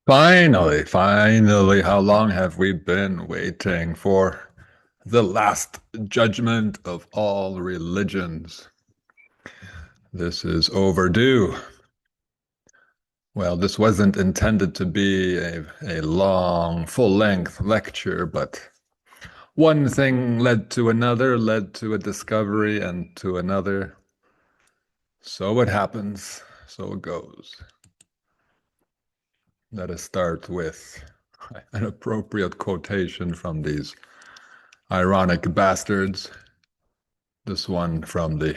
Finally, how long have we been waiting for the last judgment of all religions? This is overdue. Well, this wasn't intended to be a long, full-length lecture, but one thing led to another, led to a discovery and to another. So it happens, so it goes. Let us start with an appropriate quotation from these ironic bastards. This one from the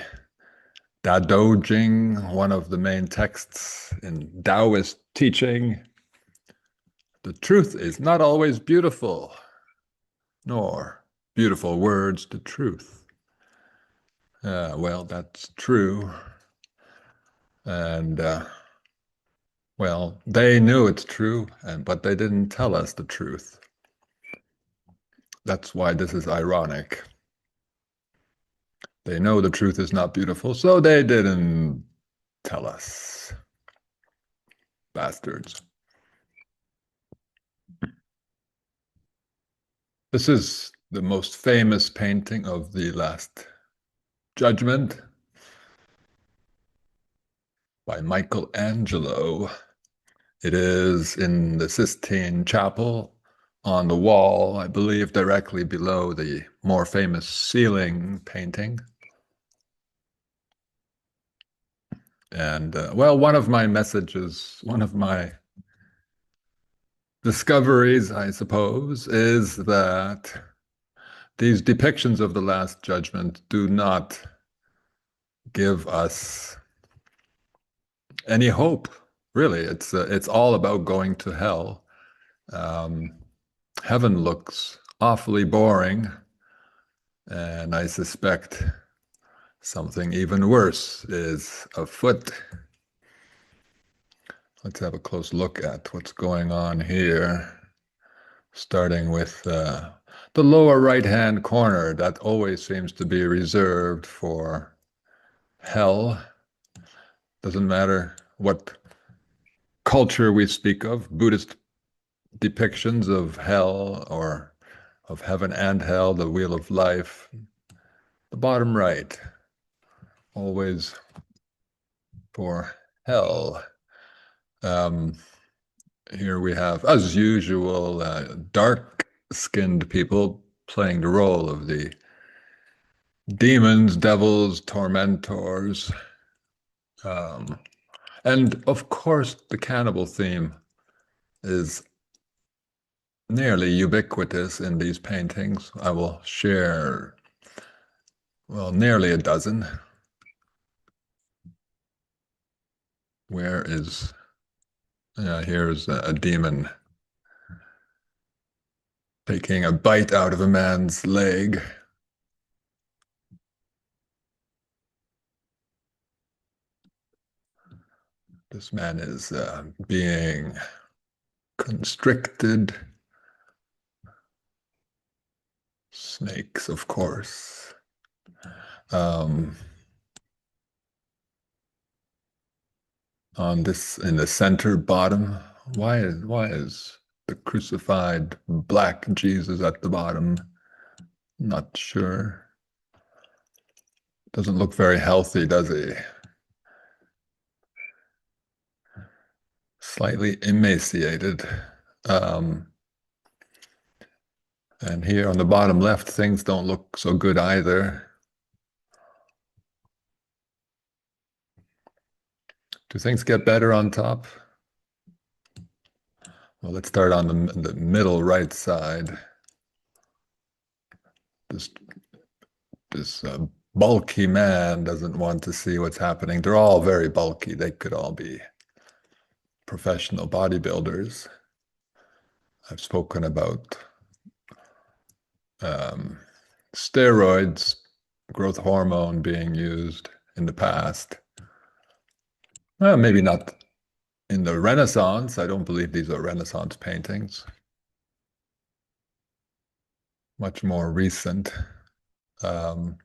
Dado Jing, one of the main texts in Taoist teaching. The truth is not always beautiful, nor beautiful words to truth. Well, that's true. And, well, they knew it's true, but they didn't tell us the truth. That's why this is ironic. They know the truth is not beautiful, so they didn't tell us. Bastards. This is the most famous painting of the Last Judgement by Michelangelo. It is in the Sistine Chapel on the wall, I believe, directly below the more famous ceiling painting. And, well, one of my messages, one of my discoveries, I suppose, is that these depictions of the Last Judgment do not give us any hope. Really, it's all about going to hell. Um, Heaven looks awfully boring, and I suspect something even worse is afoot. Let's have a close look at what's going on here, starting with the lower right-hand corner. That always seems to be reserved for hell. Doesn't matter what culture we speak of, Buddhist depictions of hell or of heaven and hell, the wheel of life. The bottom right, always for hell. Um, Here we have, as usual, dark-skinned people playing the role of the demons, devils, tormentors. Um, and of course, the cannibal theme is nearly ubiquitous in these paintings. I will share, well, nearly a dozen. Where is, here's a demon taking a bite out of a man's leg. This man is being constricted. Snakes, of course. Um, on this, in the center bottom, why is the crucified black Jesus at the bottom? Not sure. Doesn't look very healthy, does he? Slightly emaciated. And here on the bottom left, things don't look so good either. Do things get better on top? Well, let's start on the middle right side. This this bulky man doesn't want to see what's happening. They're all very bulky. They could all be professional bodybuilders. I've spoken about um, steroids, growth hormone being used in the past. Well, maybe not in the Renaissance. I don't believe these are Renaissance paintings. Much more recent. Um,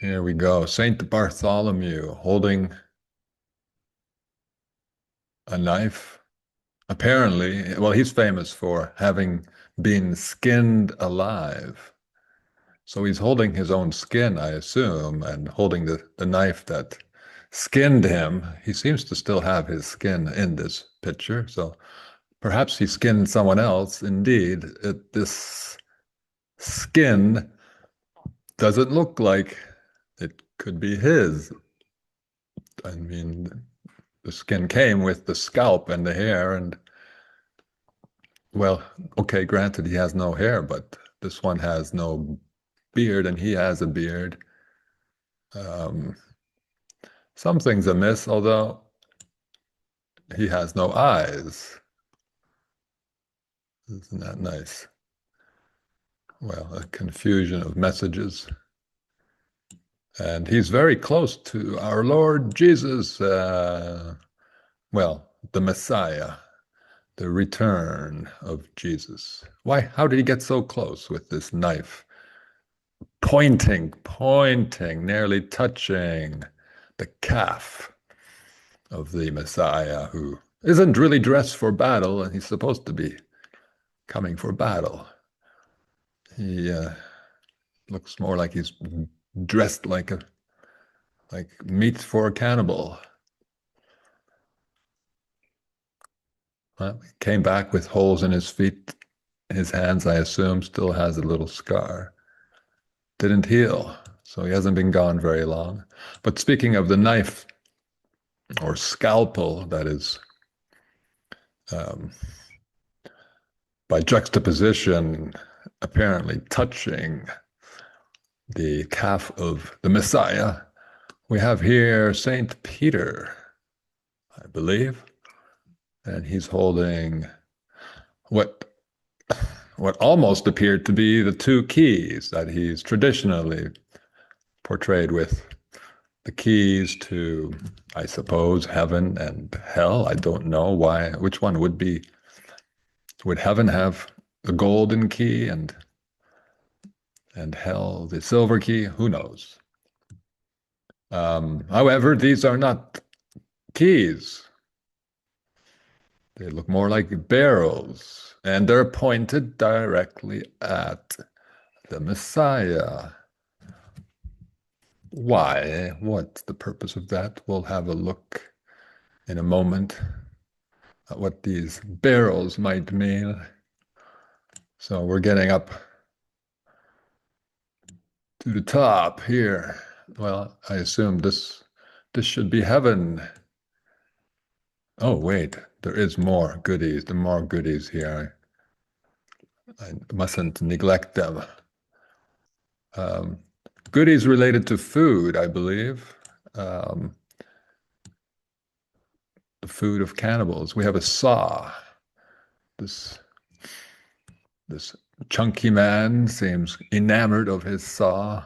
Here we go. Saint Bartholomew holding a knife. Apparently, well, he's famous for having been skinned alive. So he's holding his own skin, I assume, and holding the knife that skinned him. He seems to still have his skin in this picture. So perhaps he skinned someone else. Indeed, this skin doesn't look like it could be his. I mean, the skin came with the scalp and the hair, and well, okay, granted, he has no hair, but this one has no beard, and he has a beard. Um, Something's amiss, although he has no eyes. Isn't that nice? Well, a confusion of messages. And he's very close to our Lord Jesus, well, the Messiah, the return of Jesus. Why, how did he get so close with this knife? Pointing, nearly touching the calf of the Messiah, who isn't really dressed for battle, and he's supposed to be coming for battle. He looks more like he's dressed like meat for a cannibal. Well, he came back with holes in his feet. His hands, I assume, still has a little scar. Didn't heal, so he hasn't been gone very long. But speaking of the knife or scalpel, that is, um, by juxtaposition, apparently touching the calf of the Messiah, we have here Saint Peter, I believe, and he's holding what what almost appeared to be the two keys that he's traditionally portrayed with. The keys to, I suppose, heaven and hell. I don't know why, which one would be, would heaven have the golden key and hell the silver key? Who knows? However, these are not keys. They look more like barrels, and they're pointed directly at the Messiah. Why? What's the purpose of that? We'll have a look in a moment at what these barrels might mean. So we're getting up to the top here. Well, I assume this should be heaven. Oh, wait, there is more goodies. There are more goodies here. I mustn't neglect them. Um, Goodies related to food, I believe. Um, the food of cannibals. We have a saw. This this chunky man seems enamored of his saw.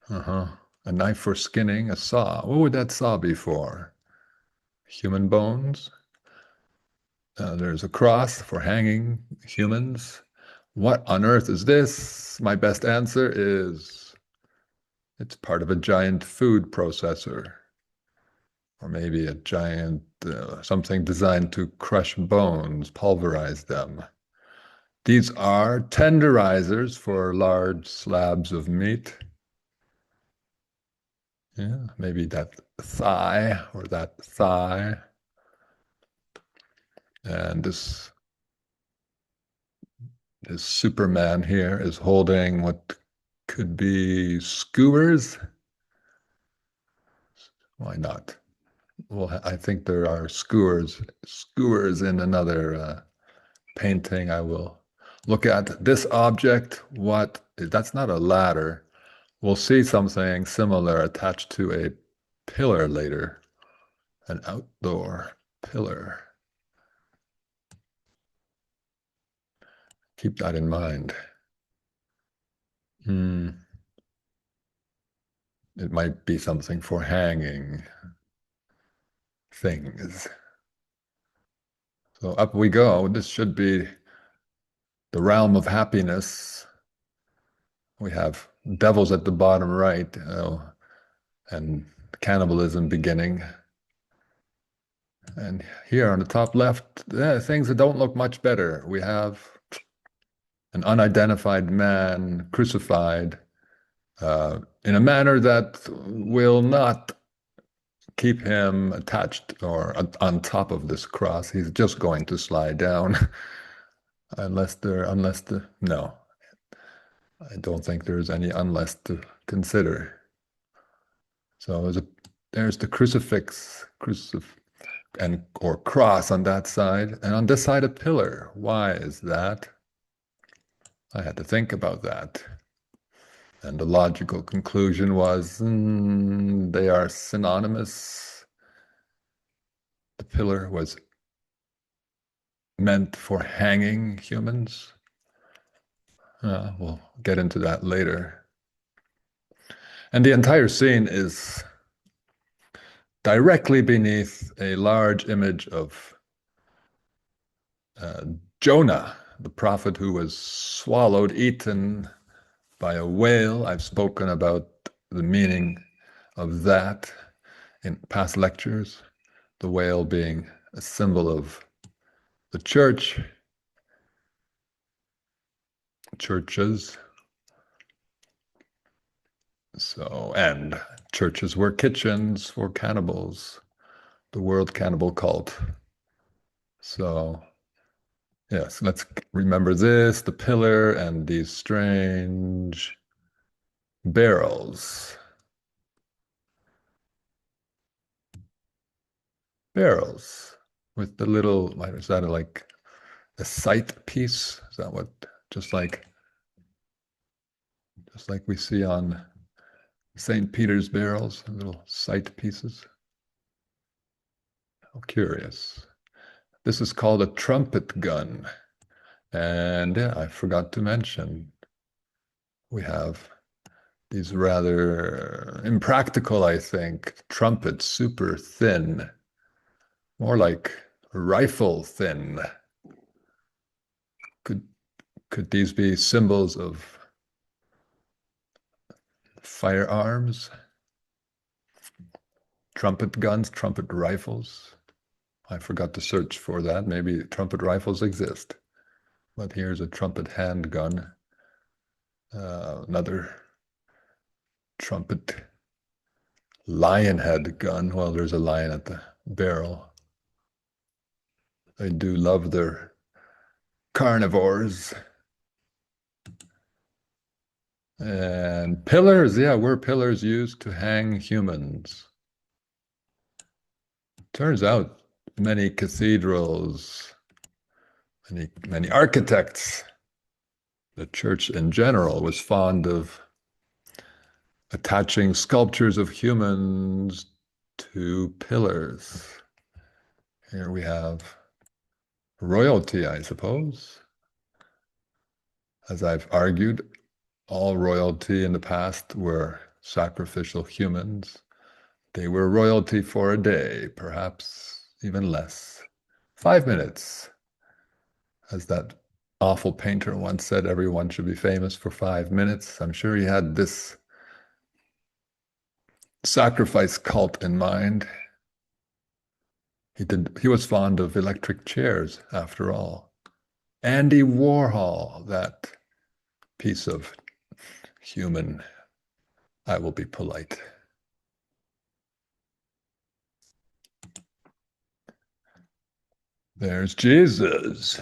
Uh-huh. A knife for skinning, a saw. What would that saw be for? Human bones? There's a cross for hanging humans. What on earth is this? My best answer is it's part of a giant food processor, or maybe a giant something designed to crush bones, pulverize them. These are tenderizers for large slabs of meat. Yeah, maybe that thigh or that thigh. And this Superman here is holding what could be skewers. Why not? Well, I think there are skewers in another painting I will look at. This object, what? That's not a ladder. We'll see something similar attached to a pillar later, an outdoor pillar. Keep that in mind. It might be something for hanging things. So up we go. This should be the realm of happiness. We have devils at the bottom right, and cannibalism beginning. And here on the top left, things that don't look much better. We have an unidentified man crucified in a manner that will not keep him attached or on top of this cross. He's just going to slide down unless the no, I don't think there's any unless to consider. So there's the and or cross on that side, and on this side a pillar. Why is that? I had to think about that. And the logical conclusion was they are synonymous. The pillar was meant for hanging humans. We'll get into that later. And the entire scene is directly beneath a large image of uh, Jonah, the prophet who was swallowed, eaten by a whale. I've spoken about the meaning of that in past lectures, the whale being a symbol of the church, churches. So, and churches were kitchens for cannibals, the World Cannibal Cult. So, yes, let's remember this, the pillar and these strange barrels. Barrels with the little, is that like a sight piece? Is that what, just like we see on St. Peter's barrels, little sight pieces? How curious. This is called a trumpet gun. And yeah, I forgot to mention, we have these rather impractical, I think, trumpets, super thin, more like rifle thin. Could could these be symbols of firearms? Trumpet guns, trumpet rifles? I forgot to search for that. Maybe trumpet rifles exist. But here's a trumpet handgun. Another trumpet lion head gun. Well, there's a lion at the barrel. They do love their carnivores. And pillars, yeah, were pillars used to hang humans? Turns out many cathedrals, many architects, the church in general was fond of attaching sculptures of humans to pillars. Here we have royalty, I suppose. As I've argued, all royalty in the past were sacrificial humans. They were royalty for a day, perhaps even less. 5 minutes. As that awful painter once said, everyone should be famous for 5 minutes. I'm sure he had this sacrifice cult in mind. He was fond of electric chairs, after all. Andy Warhol, that piece of human, I will be polite. There's Jesus,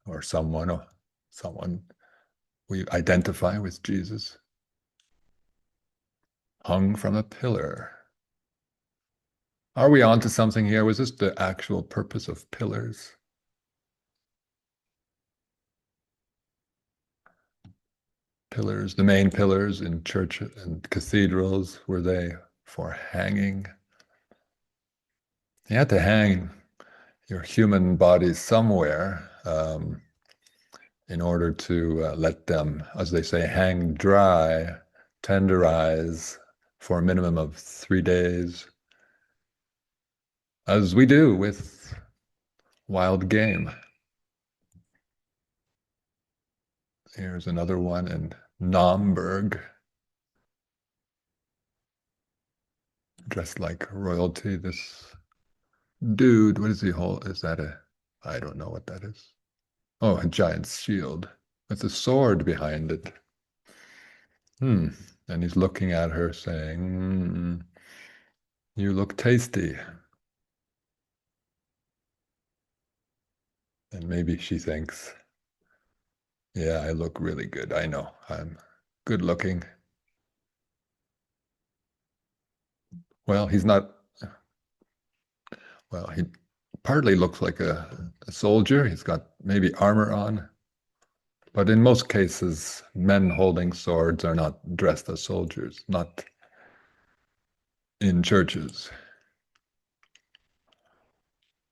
or someone we identify with Jesus, hung from a pillar. Are we on to something here? Was this the actual purpose of pillars? Pillars, the main pillars in church and cathedrals, were they for hanging? You had to hang your human bodies somewhere in order to let them, as they say, hang dry, tenderize for a minimum of 3 days, as we do with wild game. Here's another one in Naumburg, dressed like royalty. This dude. What is he hold? Is that a? I don't know what that is. Oh, a giant shield with a sword behind it. Hmm. And he's looking at her saying, you look tasty. And maybe she thinks, yeah, I look really good. I know. I'm good looking. Well, he's not, well, he partly looks like a soldier. He's got maybe armor on. But in most cases, men holding swords are not dressed as soldiers, not in churches.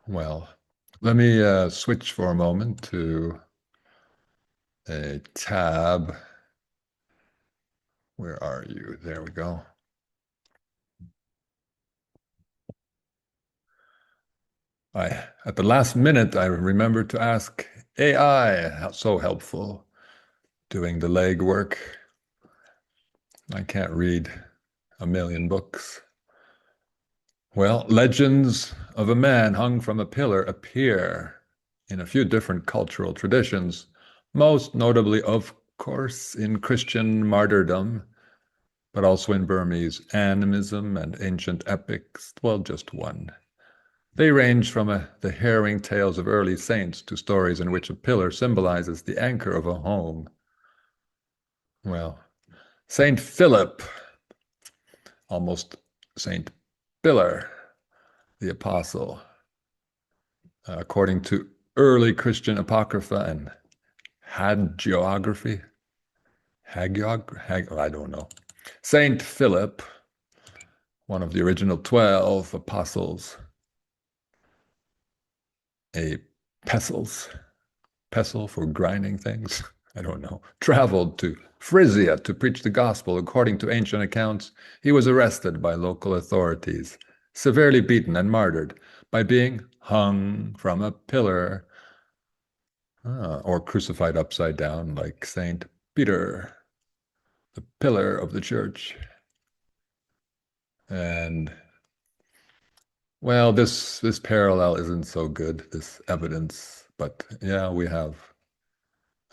Well, let me switch for a moment to a tab. Where are you? There we go. At the last minute, I remembered to ask AI, how so helpful, doing the legwork. I can't read a million books. Well, legends of a man hung from a pillar appear in a few different cultural traditions, most notably, of course, in Christian martyrdom, but also in Burmese animism and ancient epics. Well, just one. They range from the harrowing tales of early saints to stories in which a pillar symbolizes the anchor of a home. Well, Saint Philip, almost Saint Pillar, the apostle, according to early Christian apocrypha and hagiography. I don't know. Saint Philip, one of the original 12 apostles, a pestle for grinding things, I don't know, traveled to Frisia to preach the gospel. According to ancient accounts, he was arrested by local authorities, severely beaten and martyred by being hung from a pillar, or crucified upside down like Saint Peter, the pillar of the church. And well, this parallel isn't so good, this evidence, but yeah, we have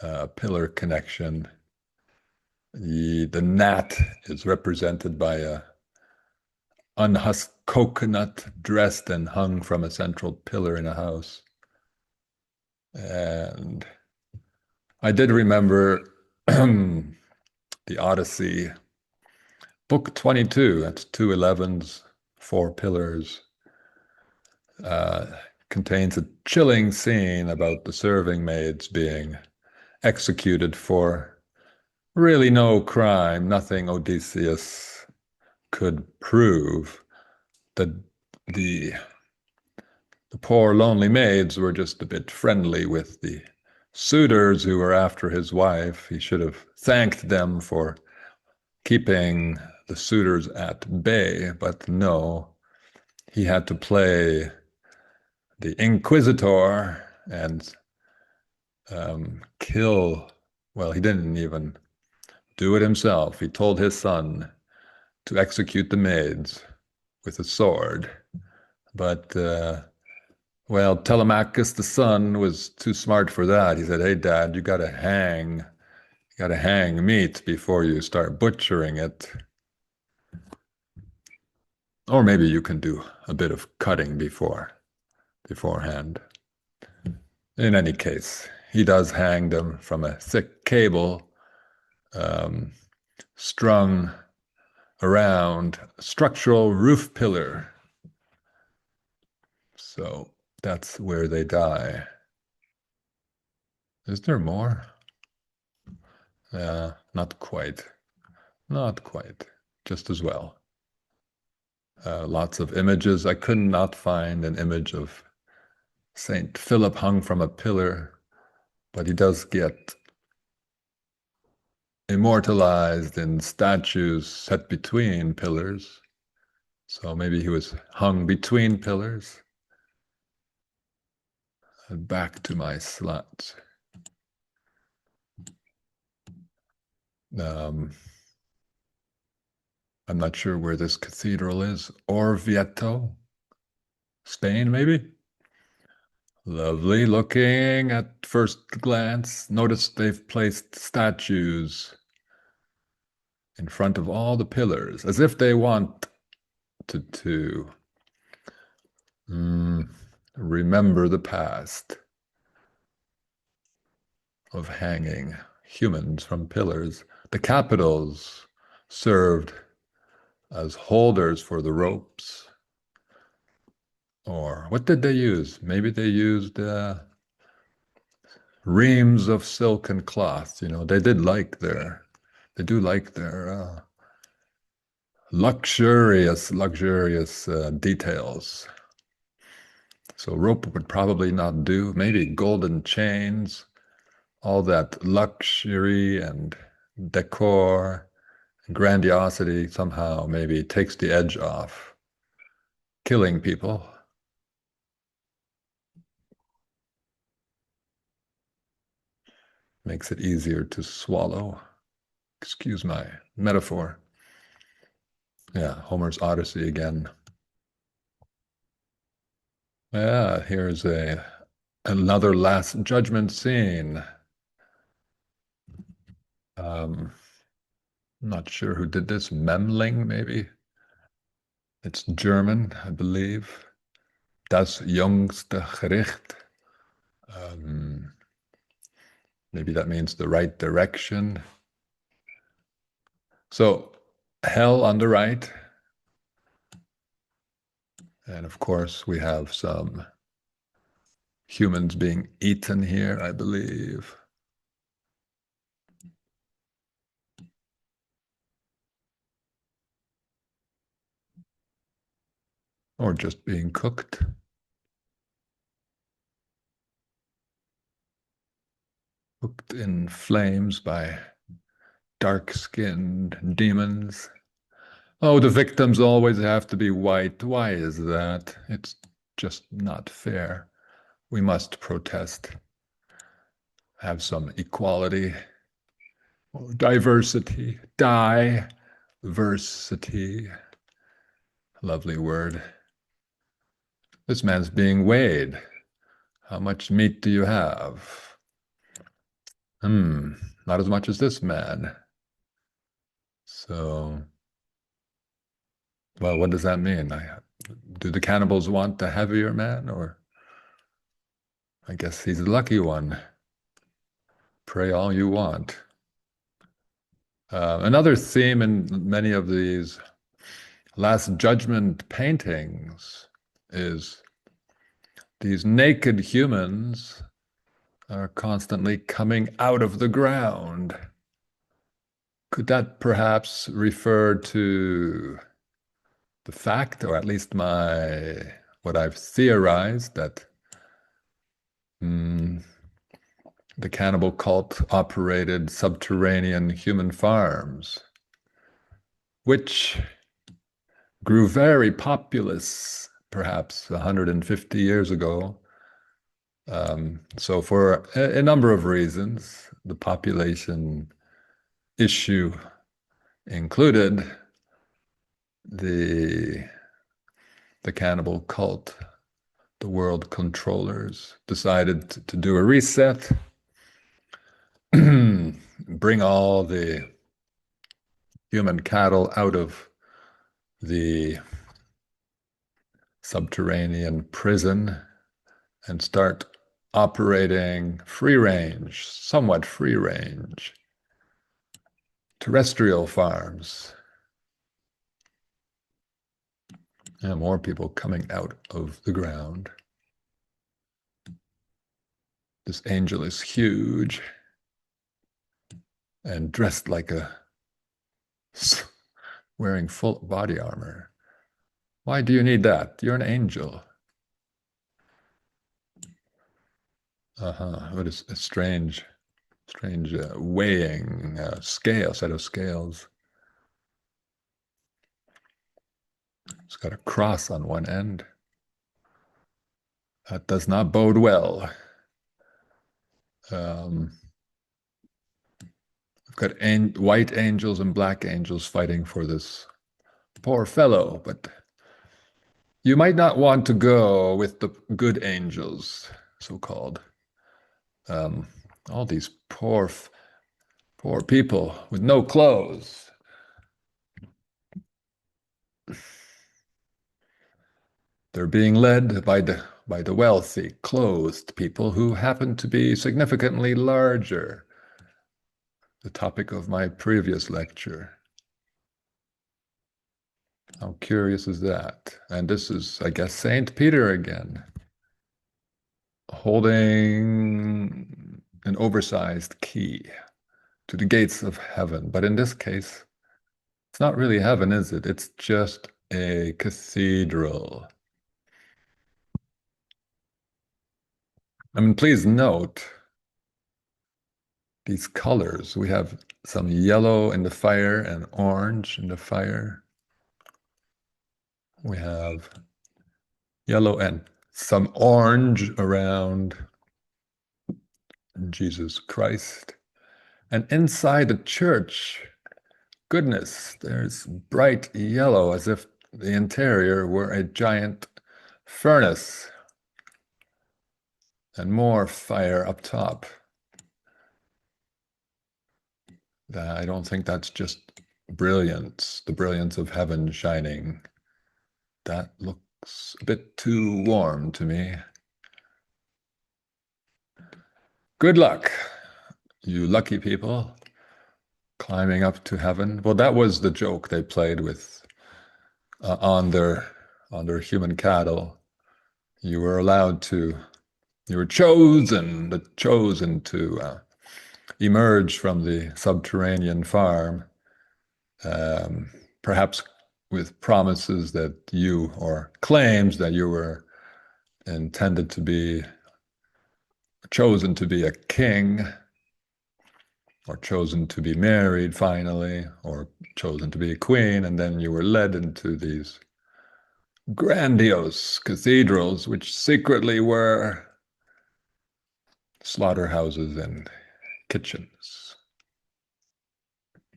a pillar connection. The gnat is represented by a unhusked coconut dressed and hung from a central pillar in a house. And I did remember the Odyssey, book 22, that's two 11s, four pillars, uh, contains a chilling scene about the serving maids being executed for really no crime, nothing Odysseus could prove. That the the poor lonely maids were just a bit friendly with the suitors who were after his wife. He should have thanked them for keeping the suitors at bay, but no, he had to play the inquisitor and kill. Well, he didn't even do it himself. He told his son to execute the maids with a sword. But, well, Telemachus, the son, was too smart for that. He said, hey, Dad, you got to hang meat before you start butchering it. Or maybe you can do a bit of cutting beforehand. In any case, he does hang them from a thick cable um, strung around a structural roof pillar. So that's where they die. Is there more? Not quite. Not quite. Just as well. Lots of images. I could not find an image of Saint Philip hung from a pillar, but he does get immortalized in statues set between pillars. So maybe he was hung between pillars. Back to my slides. I'm not sure where this cathedral is. Orvieto, Spain, maybe? Lovely looking at first glance. Notice they've placed statues in front of all the pillars, as if they want to mm, remember the past of hanging humans from pillars. The capitals served as holders for the ropes. Or what did they use? Maybe they used reams of silk and cloth. They do like their luxurious details. So rope would probably not do. Maybe golden chains, all that luxury and decor, grandiosity somehow maybe takes the edge off killing people. Makes it easier to swallow. Excuse my metaphor. Yeah, Homer's Odyssey again. Yeah, here's another Last Judgement scene. Not sure who did this. Memling, maybe? It's German, I believe. Das jüngste Gericht. Maybe that means the right direction. So, hell on the right. And of course, we have some humans being eaten here, I believe. Or just being cooked. Cooked in flames by dark-skinned demons. Oh, the victims always have to be white. Why is that? It's just not fair. We must protest. Have some equality. Diversity. Diversity. Lovely word. This man's being weighed. How much meat do you have? Not as much as this man. So, well, what does that mean? Do the cannibals want the heavier man, or I guess he's the lucky one. Pray all you want. Another theme in many of these Last Judgement paintings is these naked humans are constantly coming out of the ground. Could that perhaps refer to the fact, or at least what I've theorized, that the cannibal cult operated subterranean human farms, which grew very populous perhaps 150 years ago. So for a number of reasons, the population issue included the cannibal cult. The world controllers decided to do a reset, bring all the human cattle out of the subterranean prison and start operating free range, somewhat free range, terrestrial farms. And more people coming out of the ground. This angel is huge and dressed like wearing full body armor. Why do you need that? You're an angel. What is a strange weighing set of scales. It's got a cross on one end. That does not bode well. We've got white angels and black angels fighting for this poor fellow, but You might not want to go with the good angels, so-called. Um, all these poor people with no clothes. They're being led by the wealthy, clothed people who happen to be significantly larger. The topic of my previous lecture. How curious is that? And this is, I guess, Saint Peter again, holding an oversized key to the gates of heaven. But in this case, it's not really heaven, is it? It's just a cathedral. I mean, please note these colors. We have some yellow in the fire and orange in the fire. We have yellow and some orange around Jesus Christ. And inside the church, goodness, there's bright yellow as if the interior were a giant furnace and more fire up top. I don't think that's just brilliance, the brilliance of heaven shining. That looks a bit too warm to me. Good luck, you lucky people, climbing up to heaven. Well, that was the joke they played with on their human cattle. You were allowed to, you were chosen to emerge from the subterranean farm, perhaps with promises that you, or claims that you were intended to be chosen to be a king, or chosen to be married finally, or chosen to be a queen, and then you were led into these grandiose cathedrals, which secretly were slaughterhouses and kitchens.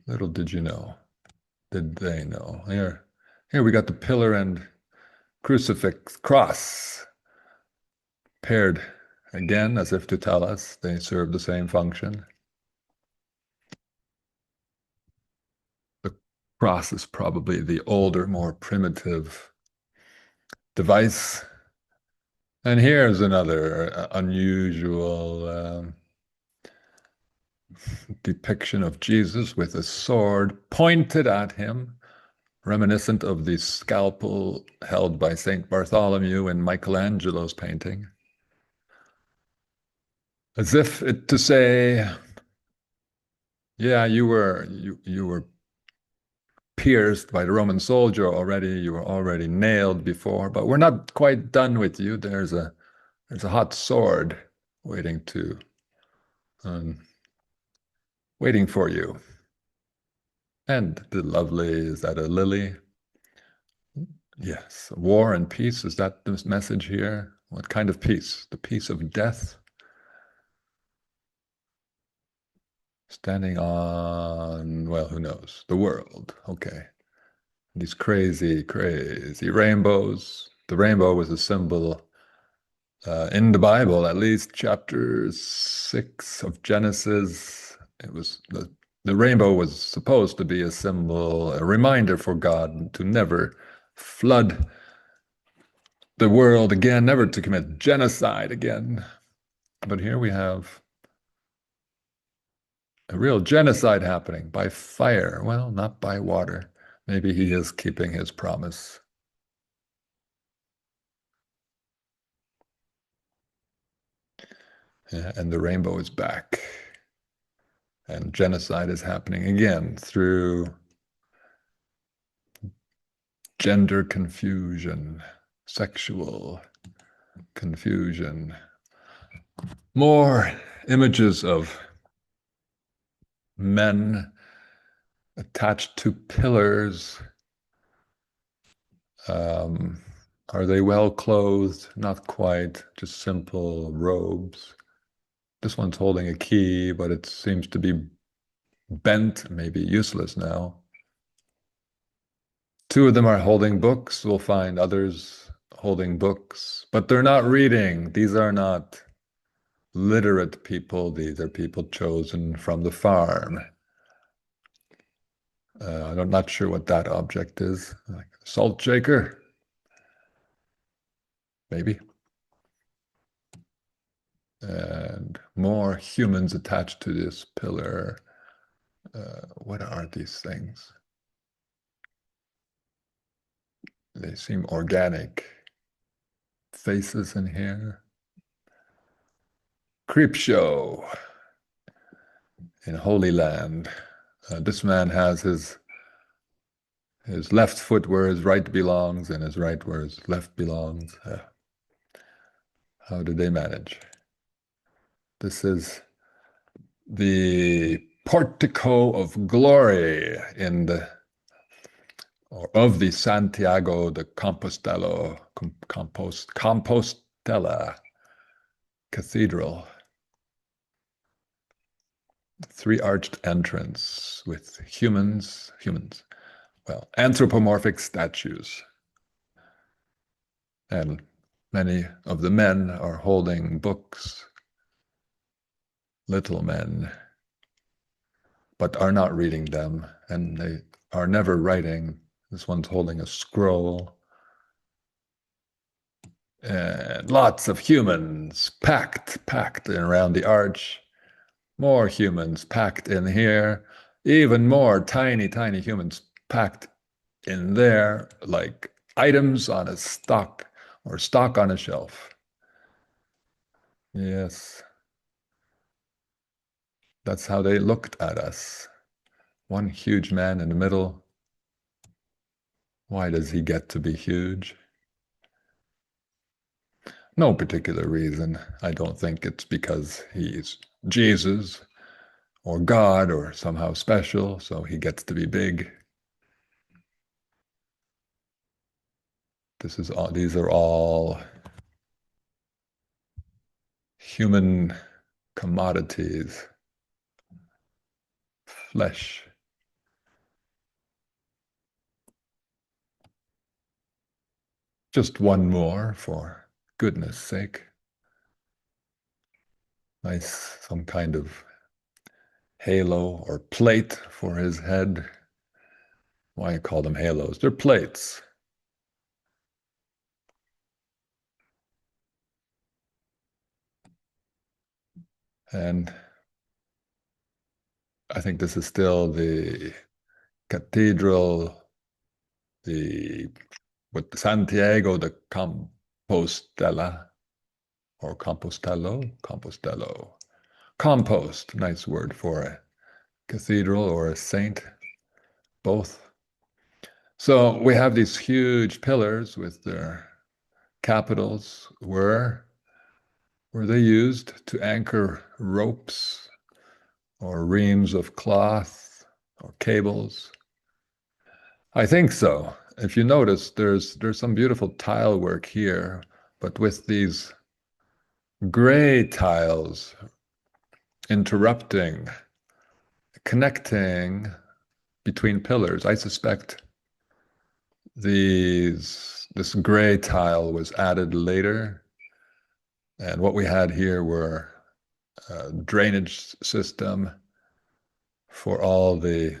Little did you know. Did they know? Here we got the pillar and crucifix cross paired again, as if to tell us they serve the same function. The cross is probably the older, more primitive device. And here's another unusual depiction of Jesus with a sword pointed at him, reminiscent of the scalpel held by Saint Bartholomew in Michelangelo's painting. As if to say, yeah, you were pierced by the Roman soldier already, you were already nailed before, but we're not quite done with you. There's a hot sword waiting um, waiting for you. And the lovely, is that a lily? Yes, war and peace, is that the message here? What kind of peace? The peace of death? Standing on, well, who knows? The world. Okay. These crazy rainbows. The rainbow was a symbol in the Bible, at least chapter 6 of Genesis. It was the rainbow was supposed to be a symbol, a reminder for God to never flood the world again, never to commit genocide again. But here we have a real genocide happening by fire. Well, not by water. Maybe he is keeping his promise. Yeah, and the rainbow is back. And genocide is happening again through gender confusion, sexual confusion. More images of men attached to pillars. Are they well clothed? Not quite, just simple robes. This one's holding a key, but it seems to be bent, maybe useless now. Two of them are holding books. We'll find others holding books, but they're not reading. These are not literate people. These are people chosen from the farm. I'm not sure what that object is. Like a salt shaker? Maybe. And more humans attached to this pillar. What are these things? They seem organic. Faces in here. Creep show in Holy Land. This man has his left foot where his right belongs and his right where his left belongs. How did they manage? This is the portico of glory in the or of the Santiago de Compostela Cathedral. Three-arched entrance with humans, well, anthropomorphic statues. And many of the men are holding books, little men, but are not reading them, and they are never writing. This one's holding a scroll. And lots of humans packed around the arch. More humans packed in here. Even more tiny humans packed in there, like items on a stock or stock on a shelf. Yes. That's how they looked at us. One huge man in the middle. Why does he get to be huge? No particular reason. I don't think it's because he's Jesus or God or somehow special, so he gets to be big. These are all human commodities, flesh. Just one more, for goodness sake. Nice, some kind of halo or plate for his head. Why call them halos? They're plates. And I think this is still the cathedral, with Santiago de Compostela, or Compostelo. Compost, nice word for a cathedral or a saint, both. So we have these huge pillars with their capitals. Were they used to anchor ropes or reams of cloth or cables? I think so. If you notice, there's some beautiful tile work here, but with these gray tiles interrupting, connecting between pillars. I suspect this gray tile was added later, and what we had here were a drainage system for all the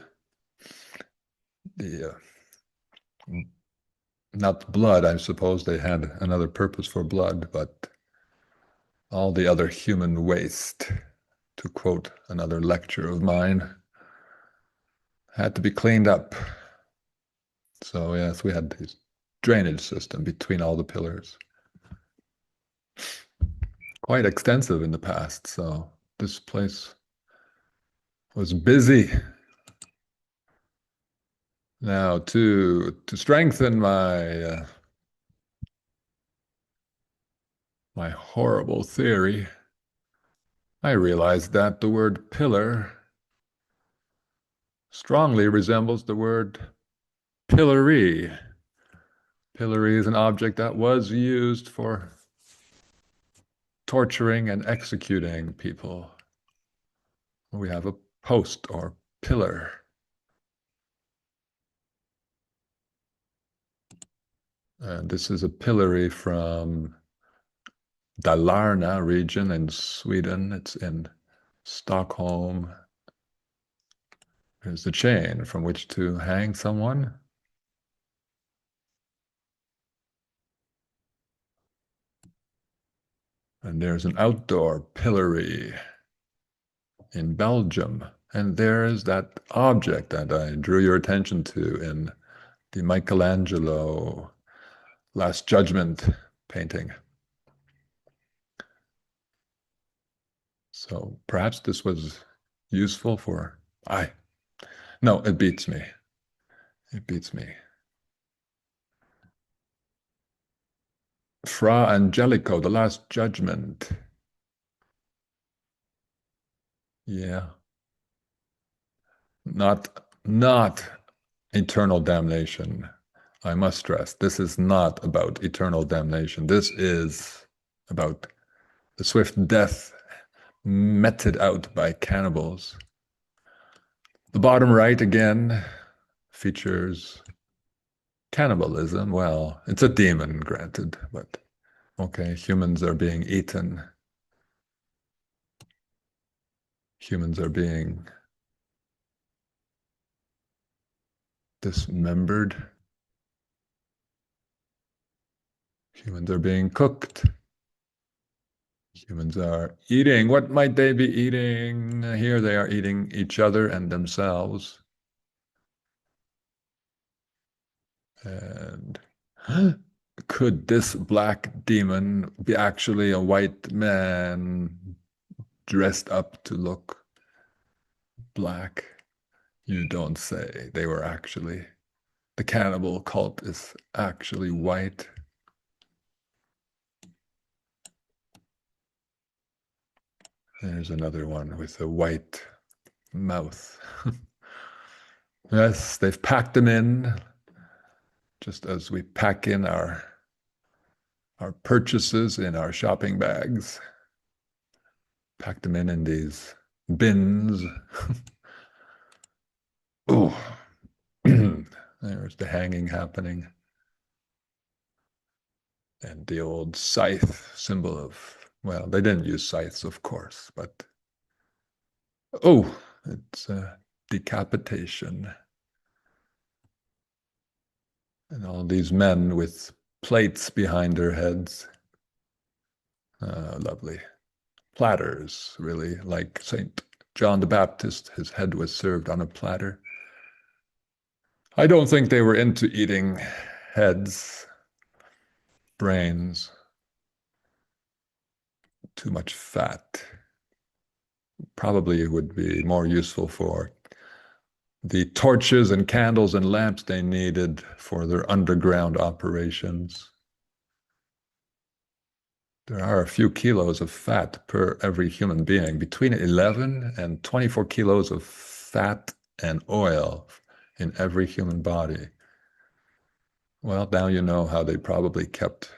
not blood. I suppose they had another purpose for blood, but all the other human waste, to quote another lecture of mine, had to be cleaned up. So yes, we had this drainage system between all the pillars. Quite extensive in the past, so this place was busy. Now, to strengthen my my horrible theory, I realized that the word pillar strongly resembles the word pillory. Pillory is an object that was used for torturing and executing people. We have a post or pillar. And this is a pillory from Dalarna region in Sweden. It's in Stockholm. Here's the chain from which to hang someone. And there's an outdoor pillory in Belgium. And there's that object that I drew your attention to in the Michelangelo Last Judgement painting. So perhaps this was useful for I. No, it beats me. It beats me. Fra Angelico, the Last Judgment. Yeah. Not eternal damnation. I must stress, this is not about eternal damnation. This is about the swift death meted out by cannibals. The bottom right again features cannibalism. Well, it's a demon, granted, but okay, humans are being eaten. Humans are being dismembered. Humans are being cooked. Humans are eating. What might they be eating? Here they are eating each other and themselves. And could this black demon be actually a white man dressed up to look black? You don't say. They were actually, the cannibal cult is actually white. There's another one with a white mouth. Yes, they've packed them in, just as we pack in our purchases in our shopping bags. Pack them in these bins. Oh, there's the hanging happening. And the old scythe symbol of, well, they didn't use scythes, of course, but oh, it's a decapitation. And all these men with plates behind their heads. Lovely. Platters, really, like St. John the Baptist, his head was served on a platter. I don't think they were into eating heads, brains, too much fat. Probably it would be more useful for the torches and candles and lamps they needed for their underground operations. There are a few kilos of fat per every human being, between 11 and 24 kilos of fat and oil in every human body. Well, now you know how they probably kept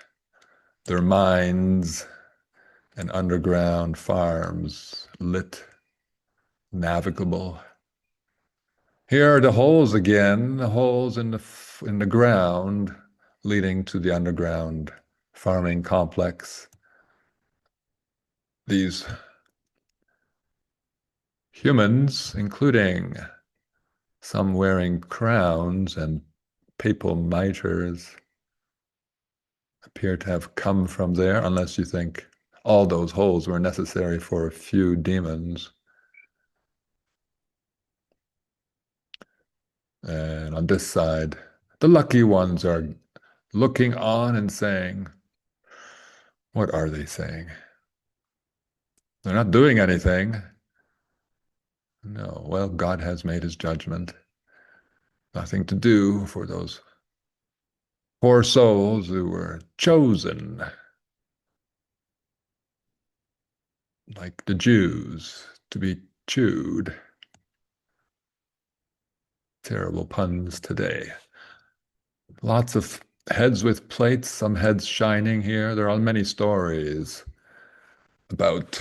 their mines and underground farms lit, navigable. Here are the holes again, the holes in the ground leading to the underground farming complex. These humans, including some wearing crowns and papal mitres, appear to have come from there, unless you think all those holes were necessary for a few demons. And on this side, the lucky ones are looking on and saying, what are they saying? They're not doing anything. No, well, God has made his judgment. Nothing to do for those poor souls who were chosen, like the Jews, to be chewed. Terrible puns today. Lots of heads with plates, some heads shining here. There are many stories about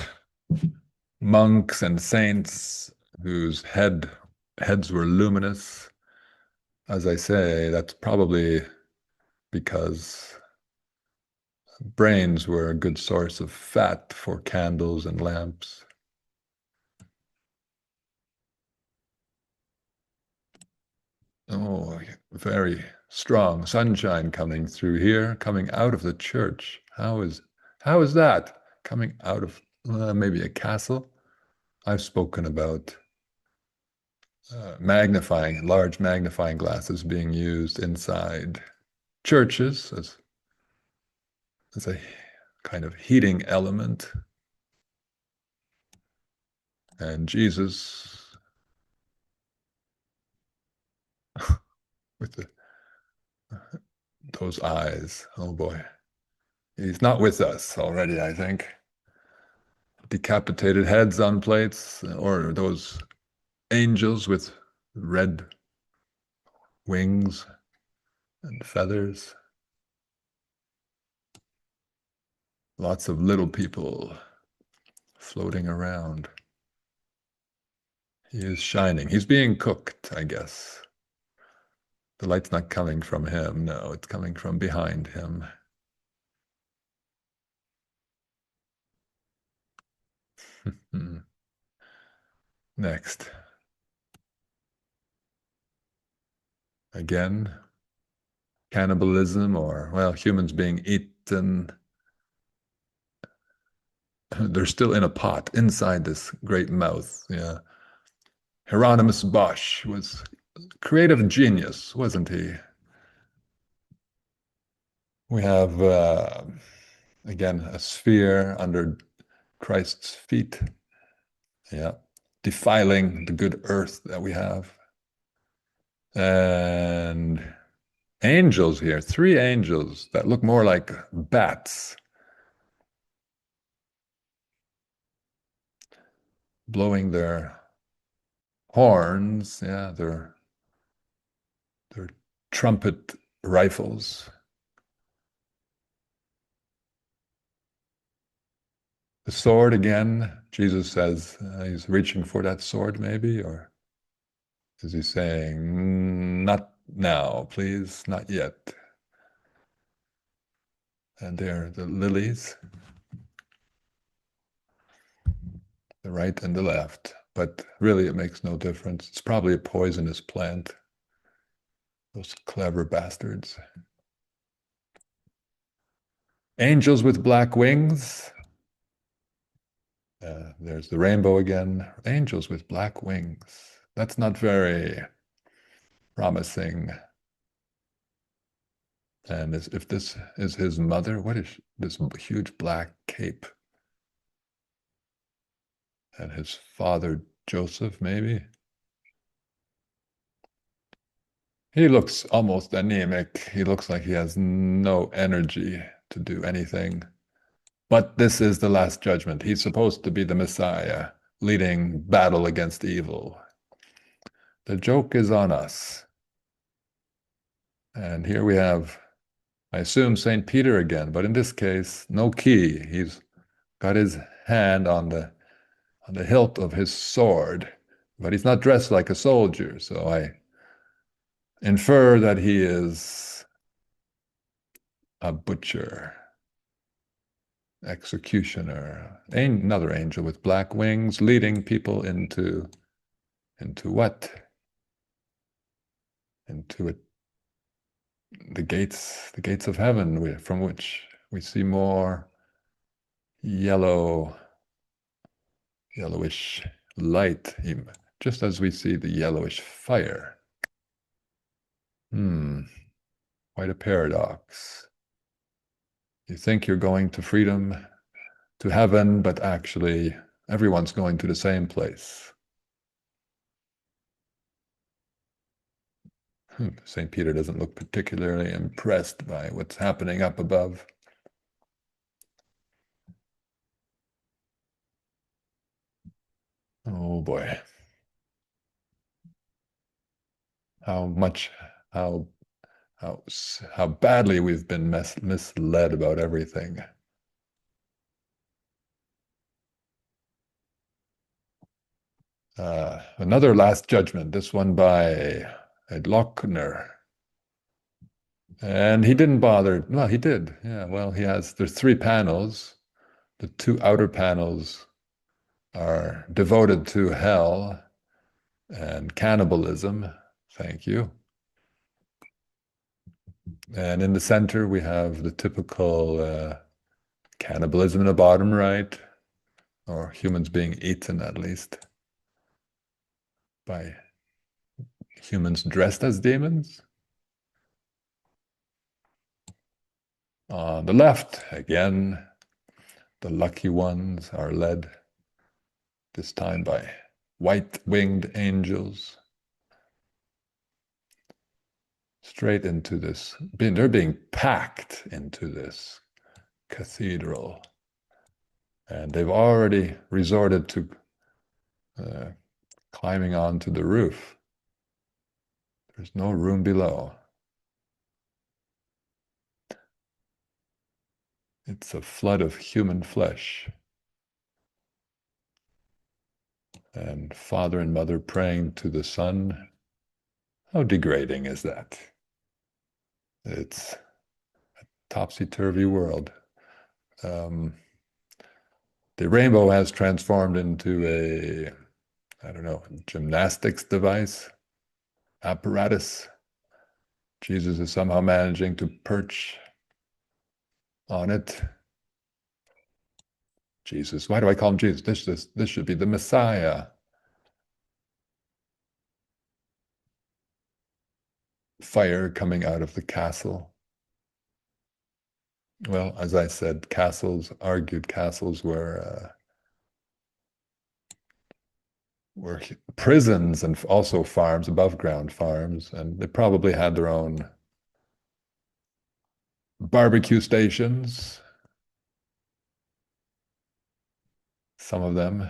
monks and saints whose heads were luminous. As I say, that's probably because brains were a good source of fat for candles and lamps. Oh, very strong sunshine coming through here, coming out of the church. How is that coming out of maybe a castle? I've spoken about large magnifying glasses being used inside churches as a kind of heating element. And Jesus, with those eyes, oh boy, he's not with us already, I think. Decapitated heads on plates, or those angels with red wings and feathers. Lots of little people floating around. He is shining. He's being cooked, I guess. The light's not coming from him. No, it's coming from behind him. Next. Again, cannibalism, or, well, humans being eaten. They're still in a pot inside this great mouth. Yeah. Hieronymus Bosch was creative genius, wasn't he? We have, again, a sphere under Christ's feet. Yeah. Defiling the good earth that we have. And angels here, three angels that look more like bats, blowing their horns, yeah, their trumpet rifles. The sword again, Jesus says he's reaching for that sword, maybe, or is he saying, not now, please, not yet? And there, the lilies, the right and the left. But really, it makes no difference. It's probably a poisonous plant. Those clever bastards. Angels with black wings. There's the rainbow again. Angels with black wings. That's not very promising. And if this is his mother, what is this huge black cape? And his father, Joseph, maybe? He looks almost anemic. He looks like he has no energy to do anything. But this is the Last Judgment. He's supposed to be the Messiah, leading battle against evil. The joke is on us. And here we have, I assume, St. Peter again, but in this case, no key. He's got his hand on the hilt of his sword, but he's not dressed like a soldier, so I infer that he is a butcher, executioner, another angel with black wings, leading people into what? Into the gates of heaven, from which we see more yellowish light, just as we see the yellowish fire. Quite a paradox. You think you're going to freedom, to heaven, but actually everyone's going to the same place. St. Peter doesn't look particularly impressed by what's happening up above. Oh boy. How much, how how badly we've been misled about everything. Another Last Judgment, this one by Lochner. And he didn't bother. Well, he did. Yeah. Well, there's three panels. The two outer panels are devoted to hell and cannibalism. Thank you. And in the center, we have the typical cannibalism in the bottom right, or humans being eaten at least by humans dressed as demons. On the left, again, the lucky ones are led, this time by white-winged angels, straight into this. They're being packed into this cathedral. And they've already resorted to uh, climbing onto the roof. There's no room below. It's a flood of human flesh. And father and mother praying to the sun. How degrading is that? It's a topsy-turvy world. The rainbow has transformed into I don't know, gymnastics device, apparatus. Jesus is somehow managing to perch on it. Jesus, why do I call him Jesus? This should be the Messiah. Fire coming out of the castle. Well, as I said, argued castles were prisons and also farms, above ground farms, and they probably had their own barbecue stations. Some of them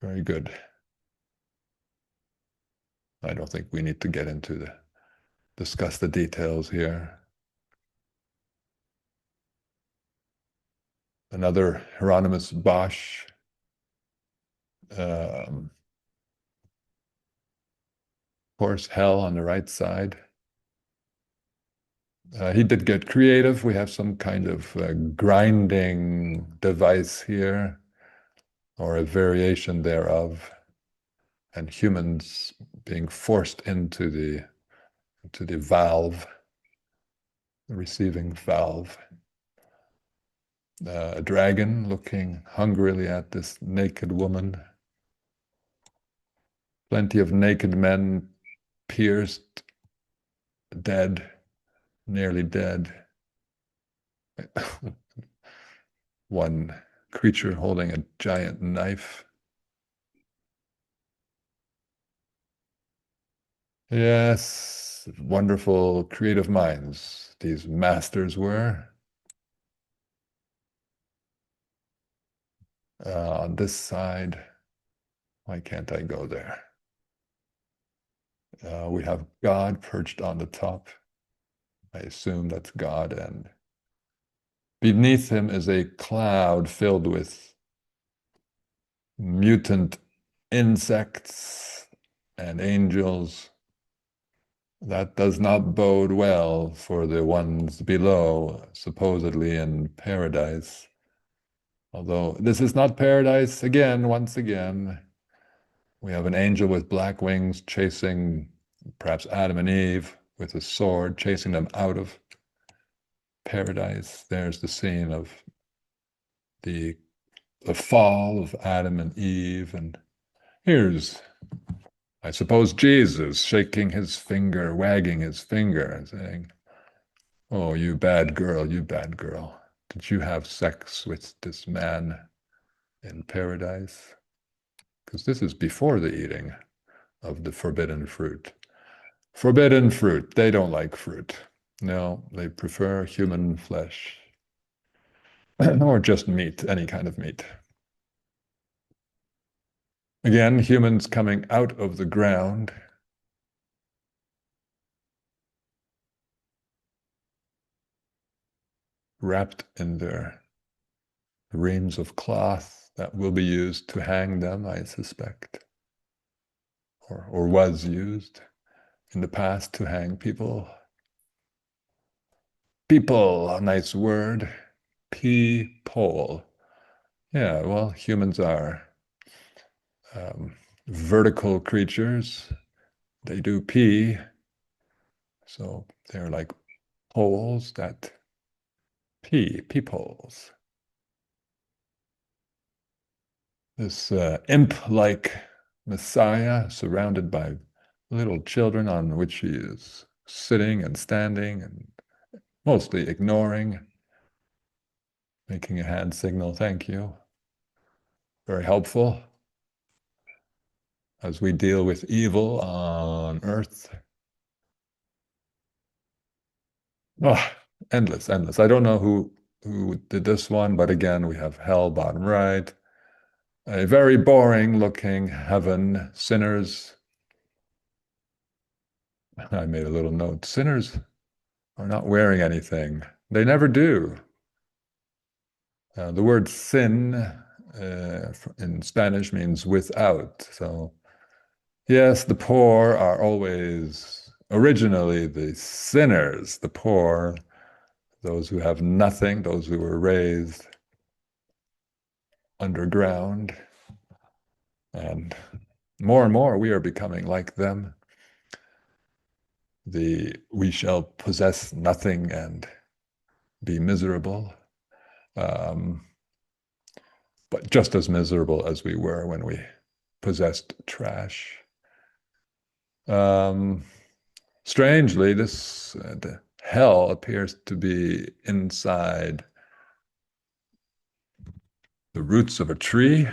very good. I don't think we need to get into discuss the details here. Another Hieronymus Bosch. Of course, hell on the right side. He did get creative. We have some kind of grinding device here, or a variation thereof, and humans being forced into the valve, the receiving valve. A dragon looking hungrily at this naked woman. Plenty of naked men pierced, dead, nearly dead. One creature holding a giant knife. Yes, wonderful creative minds these masters were. On this side, why can't I go there? We have God perched on the top. I assume that's God, and beneath him is a cloud filled with mutant insects and angels. That does not bode well for the ones below, supposedly in paradise. Although this is not paradise again, once again. We have an angel with black wings chasing perhaps Adam and Eve with a sword, chasing them out of paradise. There's the scene of the fall of Adam and Eve. And here's, I suppose, Jesus shaking his finger, wagging his finger and saying, "Oh, you bad girl, you bad girl. Did you have sex with this man in paradise?" Because this is before the eating of the forbidden fruit. Forbidden fruit. They don't like fruit. No, they prefer human flesh or just meat, any kind of meat. Again, humans coming out of the ground. Wrapped in their reams of cloth that will be used to hang them, I suspect, or was used in the past to hang people. People, a nice word. People. Yeah, well, humans are um, vertical creatures. They do pee, so they're like poles that pee, peepholes. This imp-like Messiah surrounded by little children on which he is sitting and standing and mostly ignoring, making a hand signal, thank you. Very helpful as we deal with evil on Earth. Oh, endless, endless. I don't know who did this one, but again, we have hell bottom right. A very boring looking heaven. Sinners. I made a little note. Sinners are not wearing anything. They never do. The word sin in Spanish means without. So, yes, the poor are always originally the sinners, the poor, those who have nothing, those who were raised underground. And more we are becoming like them. The we shall possess nothing and be miserable. Um, but just as miserable as we were when we possessed trash. Um, Strangely, the hell appears to be inside the roots of a tree,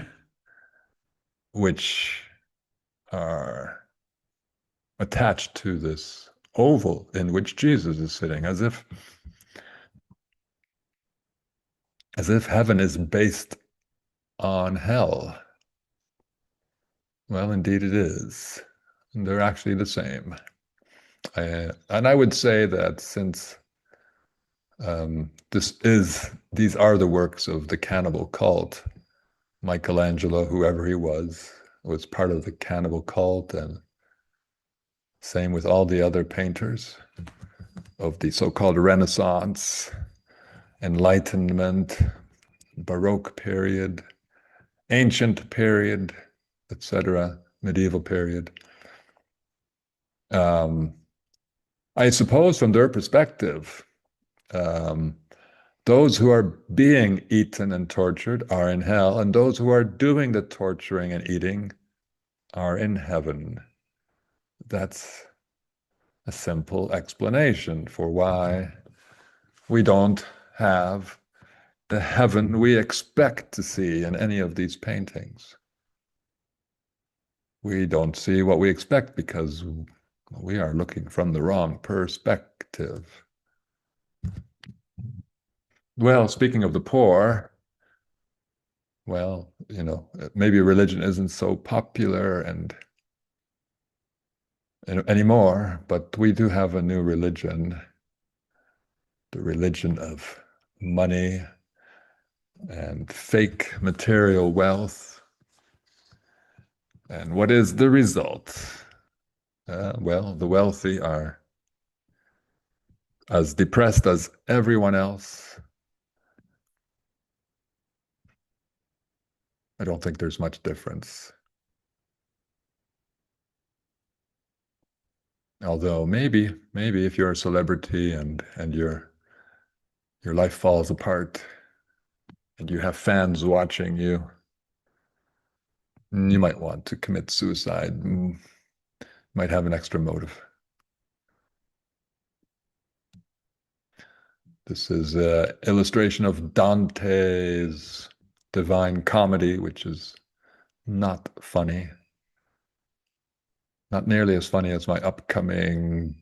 which are attached to this oval in which Jesus is sitting, as if heaven is based on hell. Well, indeed it is. And they're actually the same. And I would say that since these are the works of the cannibal cult, Michelangelo, whoever he was part of the cannibal cult, and same with all the other painters of the so-called Renaissance, Enlightenment, Baroque period, ancient period, etc., medieval period. Um, I suppose from their perspective, um, those who are being eaten and tortured are in hell, and those who are doing the torturing and eating are in heaven. That's a simple explanation for why we don't have the heaven we expect to see in any of these paintings. We don't see what we expect because we are looking from the wrong perspective. Well, speaking of the poor, well, maybe religion isn't so popular and anymore, but we do have a new religion, the religion of money and fake material wealth. And what is the result? Well, the wealthy are as depressed as everyone else. I don't think there's much difference. Although maybe if you're a celebrity and your life falls apart and you have fans watching you, you might want to commit suicide, might have an extra motive. This is an illustration of Dante's Divine Comedy, which is not funny. Not nearly as funny as my upcoming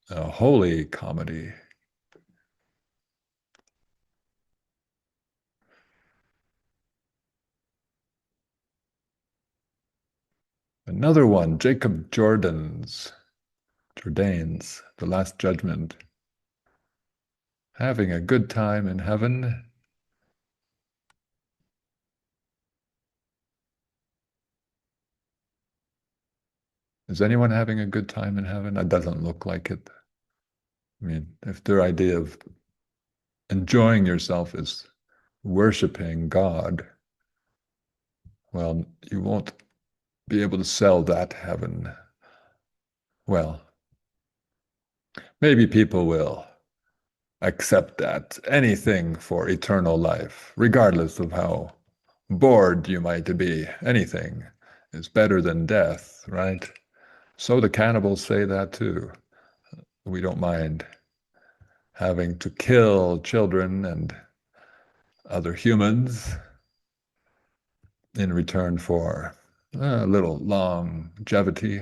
Holy Comedy. Another one, Jacob Jordanes, The Last Judgement. Having a good time in heaven. Is anyone having a good time in heaven? That doesn't look like it. I mean, if their idea of enjoying yourself is worshiping God, well, you won't be able to sell that heaven. Well, maybe people will accept that anything for eternal life, regardless of how bored you might be, anything is better than death, right? So the cannibals say that too. We don't mind having to kill children and other humans in return for a little longevity,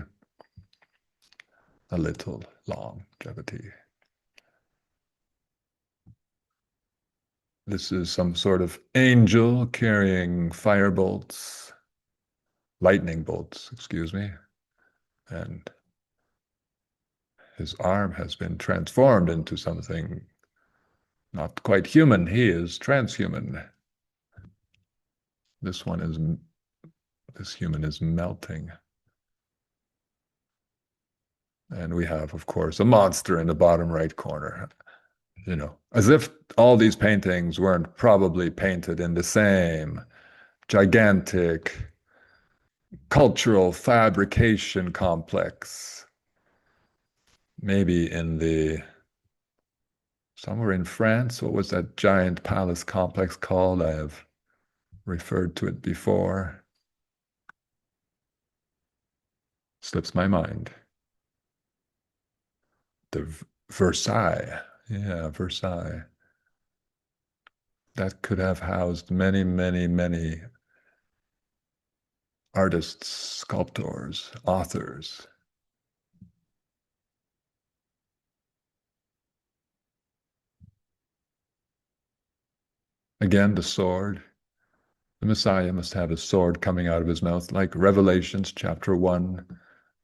a little longevity. This is some sort of angel carrying fire bolts, lightning bolts, excuse me, and his arm has been transformed into something not quite human. He is transhuman. This one is, this human is melting. And we have, of course, a monster in the bottom right corner. You know, as if all these paintings weren't probably painted in the same gigantic cultural fabrication complex. Maybe in the, somewhere in France, what was that giant palace complex called? I have referred to it before. Slips my mind. The Versailles. Yeah, Versailles. That could have housed many, many, many artists, sculptors, authors. Again, the sword. The Messiah must have a sword coming out of his mouth, like Revelations chapter 1.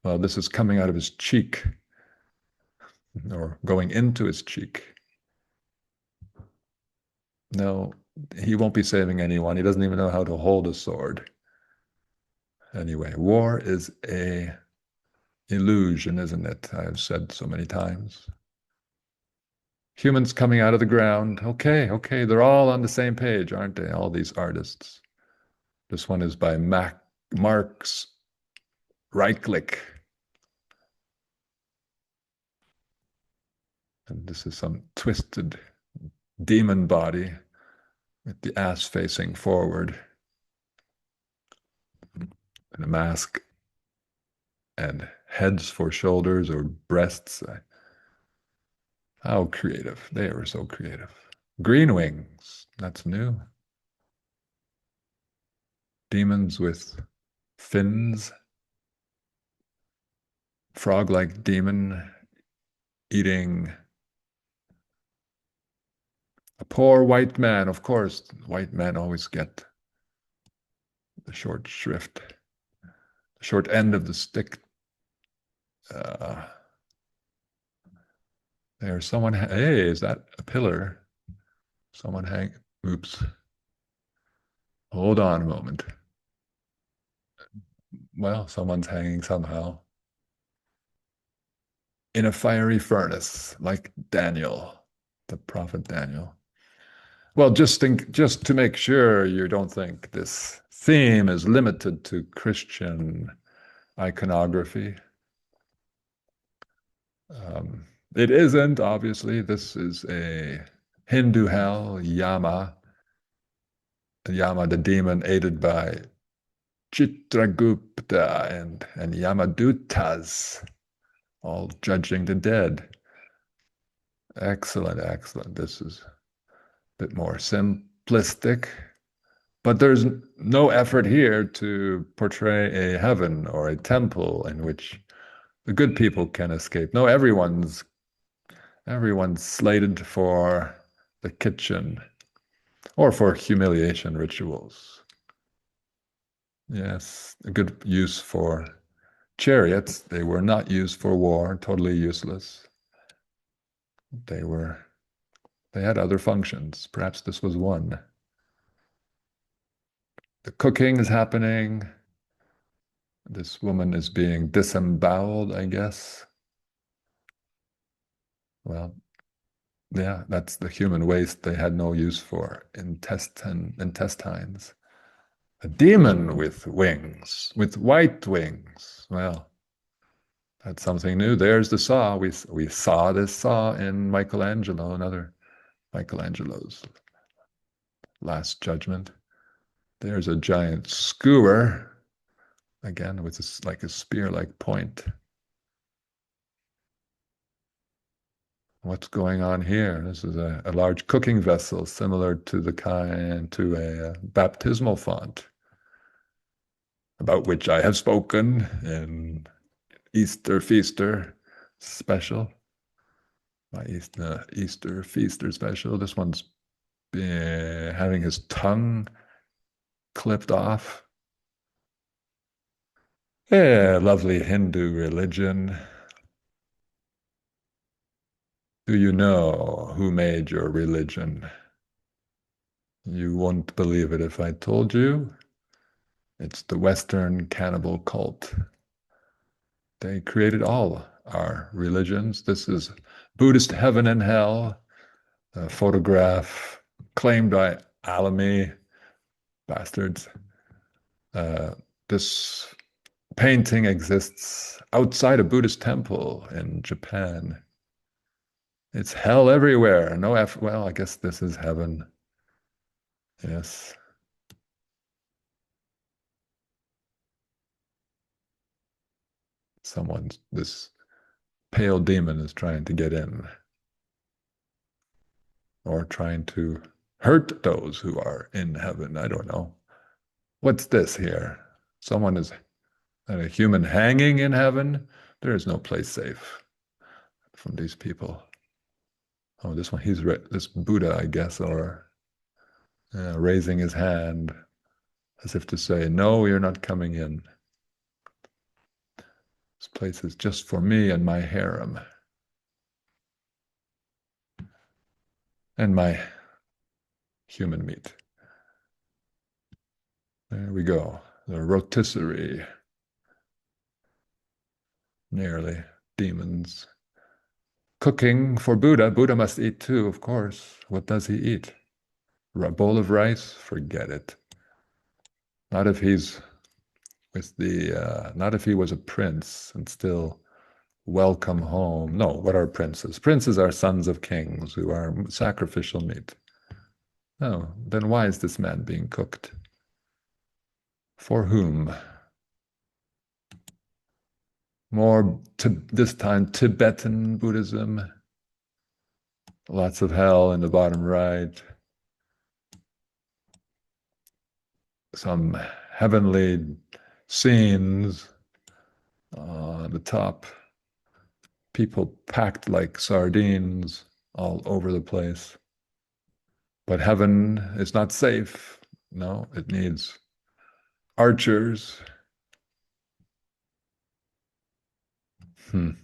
Well, this is coming out of his cheek, or going into his cheek. No, he won't be saving anyone. He doesn't even know how to hold a sword. Anyway, war is a illusion, isn't it? I've said so many times. Humans coming out of the ground. Okay, okay, they're all on the same page, aren't they? All these artists. This one is by Marx Reichlich. And this is some twisted demon body with the ass facing forward and a mask and heads for shoulders or breasts. How creative. They were so creative. Green wings. That's new. Demons with fins. Frog-like demon eating a poor white man. Of course, white men always get the short shrift, the short end of the stick. There's someone. Hey, is that a pillar? Someone hang. Oops. Hold on a moment. Well, someone's hanging somehow in a fiery furnace, like Daniel, the prophet Daniel. Well, just to make sure you don't think this theme is limited to Christian iconography. It isn't, obviously. This is a Hindu hell, Yama. Yama, the demon, aided by Chitragupta and Yamadutas, all judging the dead. Excellent, excellent. This is a bit more simplistic, but there's no effort here to portray a heaven or a temple in which the good people can escape. No, everyone's slated for the kitchen or for humiliation rituals. Yes, a good use for chariots. They were not used for war, totally useless. They had other functions. Perhaps this was one. The cooking is happening. This woman is being disemboweled, I guess. Well, Yeah, that's the human waste they had no use for. Intestines. A demon with wings, with white wings. Well, that's something new. There's the saw. We saw this saw in Michelangelo and other Michelangelo's Last Judgment. There's a giant skewer, again with like a spear-like point. What's going on here? This is a large cooking vessel, similar to the kind to a baptismal font, about which I have spoken in Easter Feaster special. My Easter Feaster special. This one's been having his tongue clipped off. Yeah, lovely Hindu religion. Do you know who made your religion? You won't believe it if I told you. It's the Western cannibal cult. They created all our religions. This is Buddhist heaven and hell, a photograph claimed by Alamy bastards. This painting exists outside a Buddhist temple in Japan. It's hell everywhere. No F. Well, I guess this is heaven. Yes. This pale demon is trying to get in, or trying to hurt those who are in heaven. I don't know. What's this here? Someone is a human hanging in heaven. There is no place safe from these people. Oh, this one, this Buddha, I guess, or raising his hand as if to say, no, you're not coming in. This place is just for me and my harem. And my human meat. There we go. The rotisserie. Nearly. Demons. Cooking for Buddha. Buddha must eat too, of course. What does he eat? A bowl of rice? Forget it. Not if he's not if he was a prince and still welcome home. No, what are princes? Princes are sons of kings who are sacrificial meat. No, then why is this man being cooked? For whom? More, this time, Tibetan Buddhism. Lots of hell in the bottom right. Some heavenly scenes on the top. People packed like sardines all over the place. But heaven is not safe. No, it needs archers. No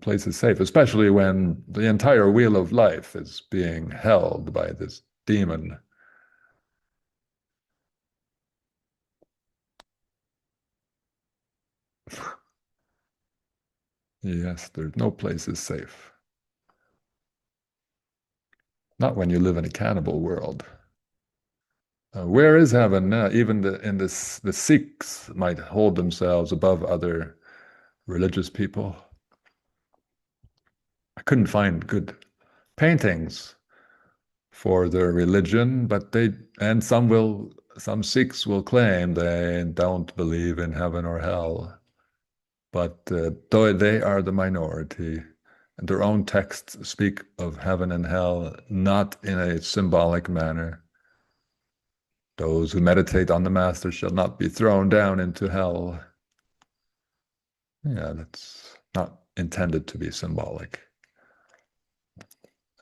place is safe, especially when the entire wheel of life is being held by this demon. Yes, there's no place is safe. Not when you live in a cannibal world. Where is heaven? Even the Sikhs might hold themselves above other religious people. I couldn't find good paintings for their religion, but some Sikhs will claim they don't believe in heaven or hell. But though they are the minority, and their own texts speak of heaven and hell not in a symbolic manner. Those who meditate on the Master shall not be thrown down into hell. Yeah, that's not intended to be symbolic.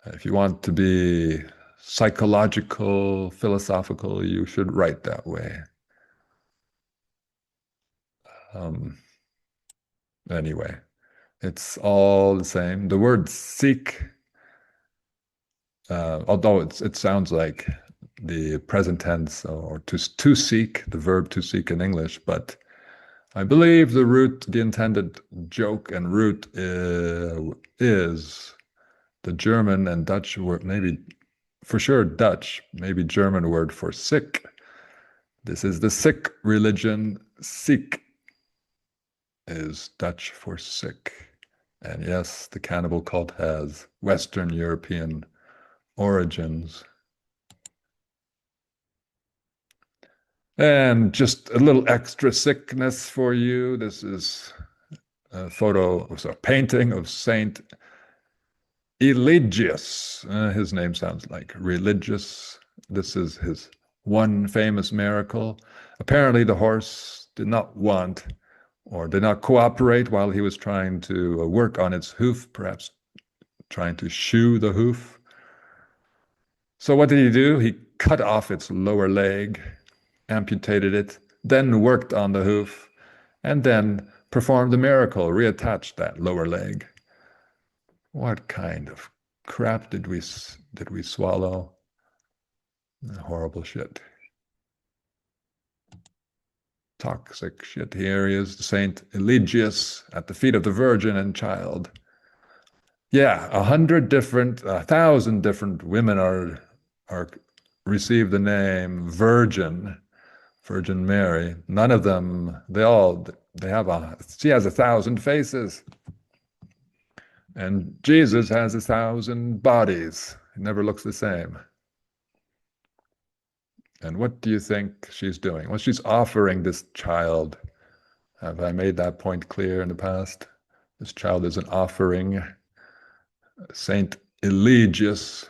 If you want to be psychological, philosophical, you should write that way. Anyway, it's all the same. The word seek, although it sounds like the present tense or to seek, the verb to seek in English, but I believe the intended joke and root is the German and Dutch word, maybe for sure Dutch, maybe German word for sick. This is the Sikh religion. Sikh is Dutch for sick. And yes, the cannibal cult has Western European origins. And just a little extra sickness for you. This is a a painting of Saint Eligius. His name sounds like religious. This is his one famous miracle. Apparently, the horse did not want or did not cooperate while he was trying to work on its hoof, perhaps trying to shoe the hoof. So, what did he do? He cut off its lower leg, amputated it, then worked on the hoof, and then performed the miracle, reattached that lower leg. What kind of crap did we swallow? Horrible shit. Toxic shit. Here is Saint Eligius at the feet of the Virgin and Child. Yeah, 1,000 different women are receive the name Virgin Mary. None of them. She has 1,000 faces. And Jesus has 1,000 bodies. He never looks the same. And what do you think she's doing? Well, she's offering this child. Have I made that point clear in the past? This child is an offering. Saint Eligius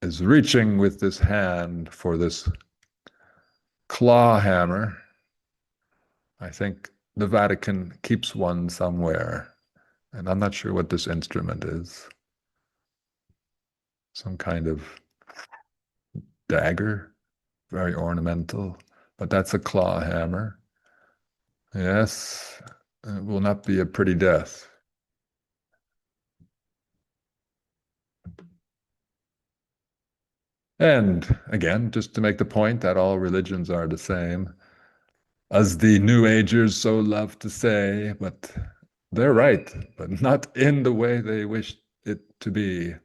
is reaching with this hand for this claw hammer. I think the Vatican keeps one somewhere. And I'm not sure what this instrument is. Some kind of dagger, very ornamental, but that's a claw hammer. Yes, it will not be a pretty death. And again, just to make the point that all religions are the same, as the New Agers so love to say, but they're right, but not in the way they wish it to be.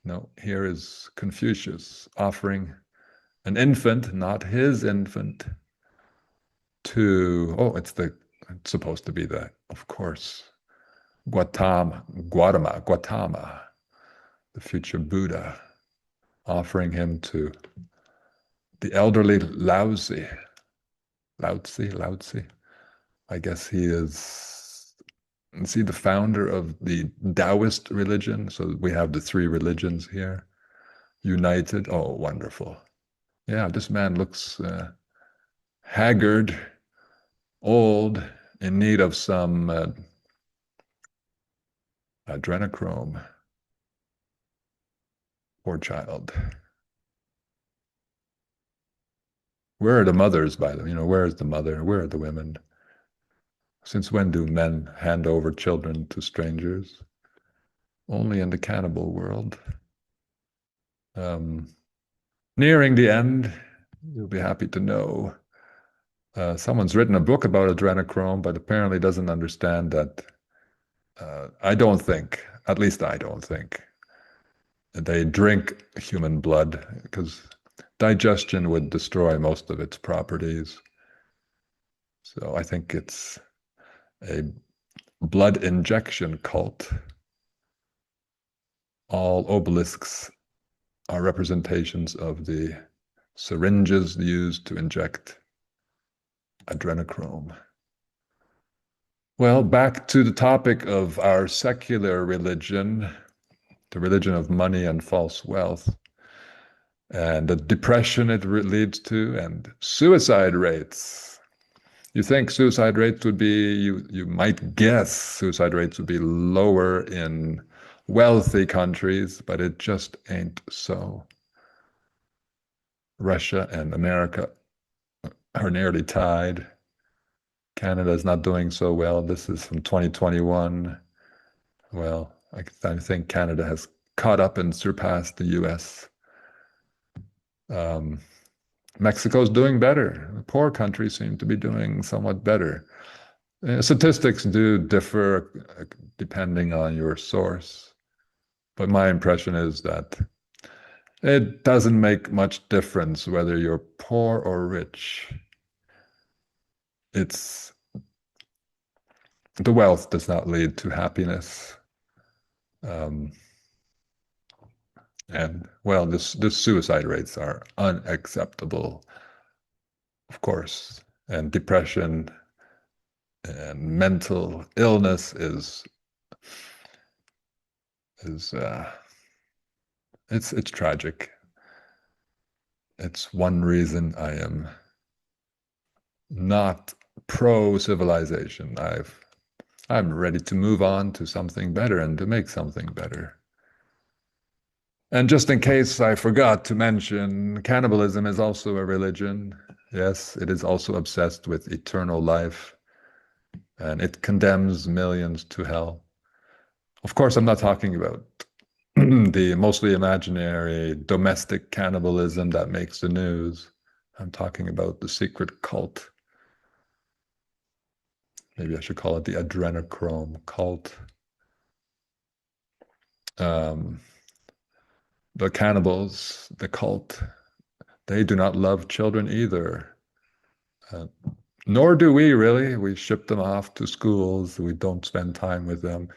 No, here is Confucius offering an infant, not his infant, it's supposed to be the, of course, Gautama, the future Buddha, offering him to the elderly Lao Tzu. I guess he is the founder of the Taoist religion. So we have the three religions here united. Oh, wonderful. Yeah, this man looks haggard, old, in need of some adrenochrome. Poor child. Where are the mothers, by the way? Where is the mother? Where are the women? Since when do men hand over children to strangers? Only in the cannibal world. Nearing the end, you'll be happy to know. Someone's written a book about adrenochrome, but apparently doesn't understand that. I don't think, at least I don't think, they drink human blood, because digestion would destroy most of its properties. So I think it's a blood injection cult. All obelisks are representations of the syringes used to inject adrenochrome. Well, back to the topic of our secular religion, the religion of money and false wealth, and the depression it leads to, and suicide rates. You think suicide rates would be, you might guess suicide rates would be lower in wealthy countries, but it just ain't so. Russia and America are nearly tied. Canada is not doing so well. This is from 2021. Well, I think Canada has caught up and surpassed the US. Mexico's doing better. The poor countries seem to be doing somewhat better. Statistics do differ depending on your source, but my impression is that it doesn't make much difference whether you're poor or rich. It's the wealth does not lead to happiness. Um, and well, the suicide rates are unacceptable, of course, and depression and mental illness is it's tragic. It's one reason I am not pro civilization. I'm ready to move on to something better and to make something better. And just in case I forgot to mention, cannibalism is also a religion. Yes, it is also obsessed with eternal life, and it condemns millions to hell. Of course, I'm not talking about the mostly imaginary domestic cannibalism that makes the news. I'm talking about the secret cult. Maybe I should call it the adrenochrome cult. Um, the cannibals, the cult, they do not love children either. Uh, Nor do we really. We ship them off to schools. We don't spend time with them.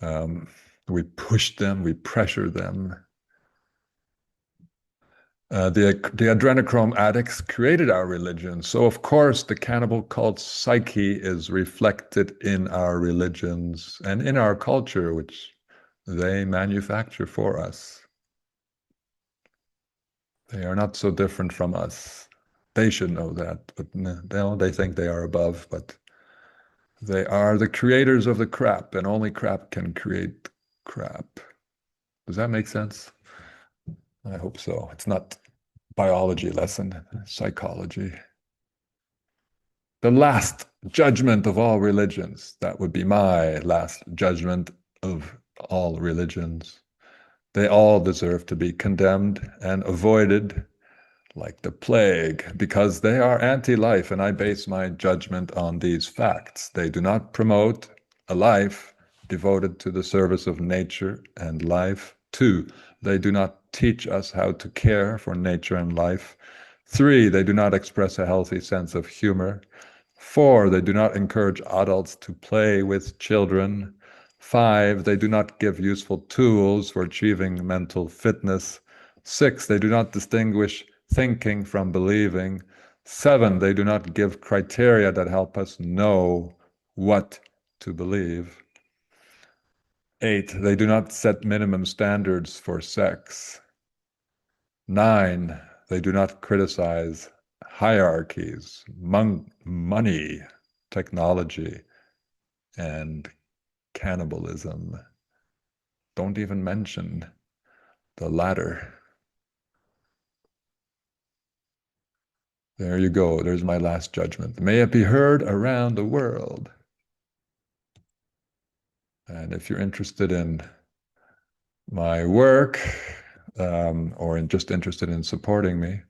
Um, we push them, we pressure them. The adrenochrome addicts created our religion. So, of course, the cannibal cult's psyche is reflected in our religions and in our culture, which they manufacture for us. They are not so different from us. They should know that, but no, they think they are above, but they are the creators of the crap, and only crap can create crap. Does that make sense? I hope so. It's not biology lesson, psychology. The last judgment of all religions. That would be my last judgment of all religions. They all deserve to be condemned and avoided like the plague, because they are anti-life, and I base my judgment on these facts. They do not promote a life devoted to the service of nature and life. 2, they do not teach us how to care for nature and life. 3, they do not express a healthy sense of humor. 4, they do not encourage adults to play with children. 5, they do not give useful tools for achieving mental fitness. 6, they do not distinguish thinking from believing. 7, they do not give criteria that help us know what to believe. 8, they do not set minimum standards for sex. 9, they do not criticize hierarchies, money, technology, and cannibalism. Don't even mention the latter. There you go. There's my last judgment. May it be heard around the world. And if you're interested in my work, or just interested in supporting me,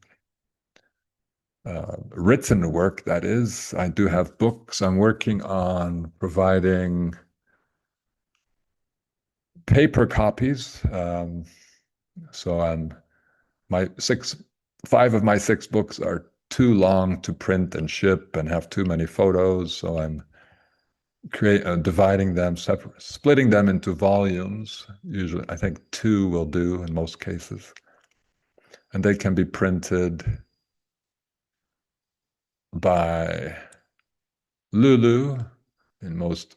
written work, that is, I do have books. I'm working on providing paper copies. So my 5 of my 6 books are too long to print and ship and have too many photos. So I'm dividing them, splitting them into volumes. Usually, I think 2 will do in most cases. And they can be printed by Lulu in most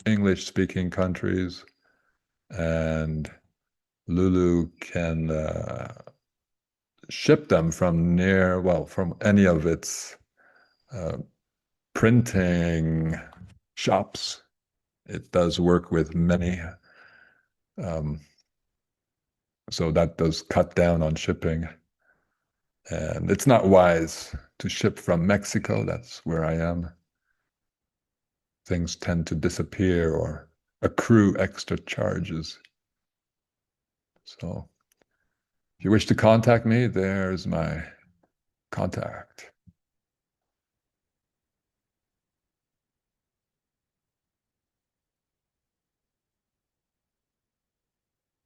English-speaking countries. And Lulu can ship them from any of its uh, printing shops. It does work with many. Um, so that does cut down on shipping. And it's not wise to ship from Mexico. That's where I am. Things tend to disappear or accrue extra charges. So If you wish to contact me, there's my contact.